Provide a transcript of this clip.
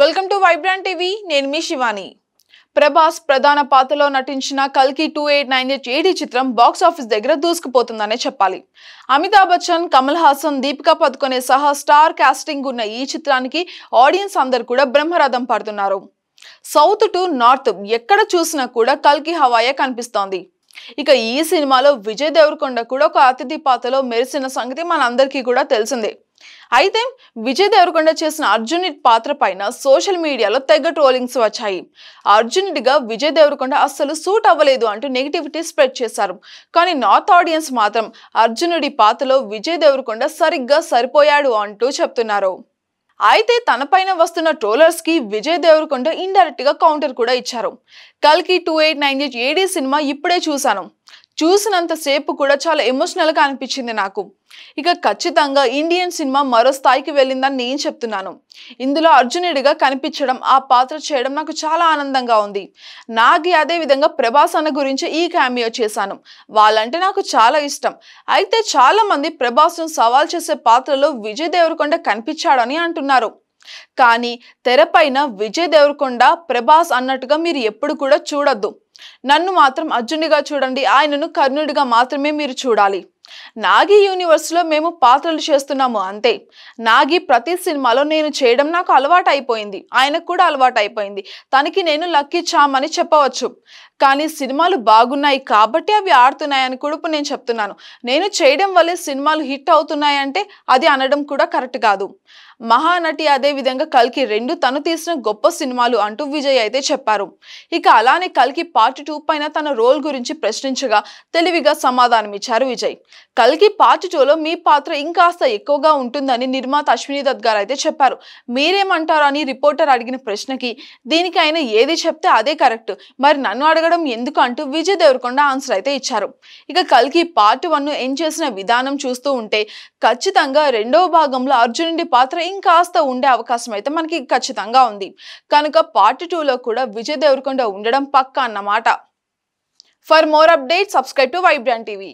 Welcome to Vibrant TV. నేను మీ శివాని. ప్రభాస్ ప్రధాన పాత్రలో నటించిన కల్కి 2898 ఏడి చిత్రం బాక్స్ ఆఫీస్ దగ్గర దూసుకుపోతుందనే చెప్పాలి. అమితాబ్ బచ్చన్, కమల్ హాసన్, దీపికా పదుకొనే సహా స్టార్ కాస్టింగ్ ఉన్న ఈ చిత్రానికి ఆడియన్స్ అందరూ కూడా బ్రహ్మరథం పడుతున్నారు. సౌత్ టు నార్త్ ఎక్కడ చూసినా కూడా కల్కి హవాయే కనిపిస్తోంది. ఇక ఈ సినిమాలో విజయ్ దేవరకొండ కూడా ఒక అతిథి పాత్రలో మెరిసిన సంగతి మనందరికీ కూడా తెలిసిందే. అయితే విజయ్ దేవరకొండ చేసిన అర్జునుడి పాత్ర పైన సోషల్ మీడియాలో తెగ ట్రోలింగ్స్ వచ్చాయి. అర్జునుడిగా విజయ్ దేవరకొండ అస్సలు సూట్ అవ్వలేదు అంటూ నెగిటివిటీ స్ప్రెడ్ చేశారు. కానీ నార్త్ ఆడియన్స్ మాత్రం అర్జునుడి పాత్రలో విజయ్ దేవరకొండ సరిగ్గా సరిపోయాడు అంటూ చెప్తున్నారు. అయితే తనపైన వస్తున్న ట్రోలర్స్ కి విజయ్ దేవరకొండ ఇండైరెక్ట్ గా కౌంటర్ కూడా ఇచ్చారు. కల్కి 2898 ఏడి సినిమా ఇప్పుడే చూసినంత సేపు కూడా చాలా ఎమోషనల్ గా అనిపించింది నాకు. ఇక ఖచ్చితంగా ఇండియన్ సినిమా మరో స్థాయికి వెళ్ళిందని నేను చెప్తున్నాను. ఇందులో అర్జునుడిగా కనిపించడం, ఆ పాత్ర చేయడం నాకు చాలా ఆనందంగా ఉంది. నాగి అదే విధంగా ప్రభాస్ అన్న గురించి ఈ క్యామియో చేశాను. వాళ్ళంటే నాకు చాలా ఇష్టం. అయితే చాలా మంది ప్రభాస్ ను సవాల్ చేసే పాత్రలో విజయ్ దేవరకొండ కనిపించాడని అంటున్నారు. కానీ తెరపైన విజయ్ దేవరకొండ ప్రభాస్ అన్నట్టుగా మీరు ఎప్పుడు కూడా చూడొద్దు. నన్ను మాత్రం అర్జునుడిగా చూడండి. ఆయనను కర్ణుడిగా మాత్రమే మీరు చూడాలి. నాగి యూనివర్స్ లో మేము పాత్రలు చేస్తున్నాము అంతే. నాగి ప్రతి సినిమాలో నేను చేయడం నాకు అలవాటు అయిపోయింది. ఆయనకు కూడా అలవాటు అయిపోయింది. తనకి నేను లక్కీ చామ్ అని చెప్పవచ్చు. కానీ సినిమాలు బాగున్నాయి కాబట్టి అవి ఆడుతున్నాయని కూడా నేను చెప్తున్నాను. నేను చేయడం వల్లే సినిమాలు హిట్ అవుతున్నాయంటే అది అనడం కూడా కరెక్ట్ కాదు. మహానటి అదే విధంగా కల్కి 2 తను తీసిన గొప్ప సినిమాలు అంటూ విజయ్ అయితే చెప్పారు. ఇక అలానే కల్కి పార్ట్ 2 పైన తన రోల్ గురించి ప్రశ్నించగా తెలివిగా సమాధానం ఇచ్చారు విజయ్. కల్కి పార్ట్ 2లో మీ పాత్ర ఇంకాస్త ఎక్కువగా ఉంటుందని నిర్మాత అశ్విని దత్ గారు అయితే చెప్పారు. మీరేమంటారు అని రిపోర్టర్ అడిగిన ప్రశ్నకి దీనికి ఆయన ఏది చెప్తే అదే కరెక్ట్, మరి నన్ను అడగడం ఎందుకు అంటూ విజయ్ దేవరకొండ ఆన్సర్ అయితే ఇచ్చారు. ఇక కల్కి పార్ట్ 1 ఎండ్ చేసిన విధానం చూస్తూ ఉంటే ఖచ్చితంగా రెండవ భాగంలో అర్జునుడి పాత్ర ఇంకాస్త ఉండే అవకాశం అయితే మనకి ఖచ్చితంగా ఉంది. కనుక పార్ట్ 2లో కూడా విజయ్ దేవరకొండ ఉండడం పక్కా అన్నమాట. For more updates subscribe to Vibrant TV.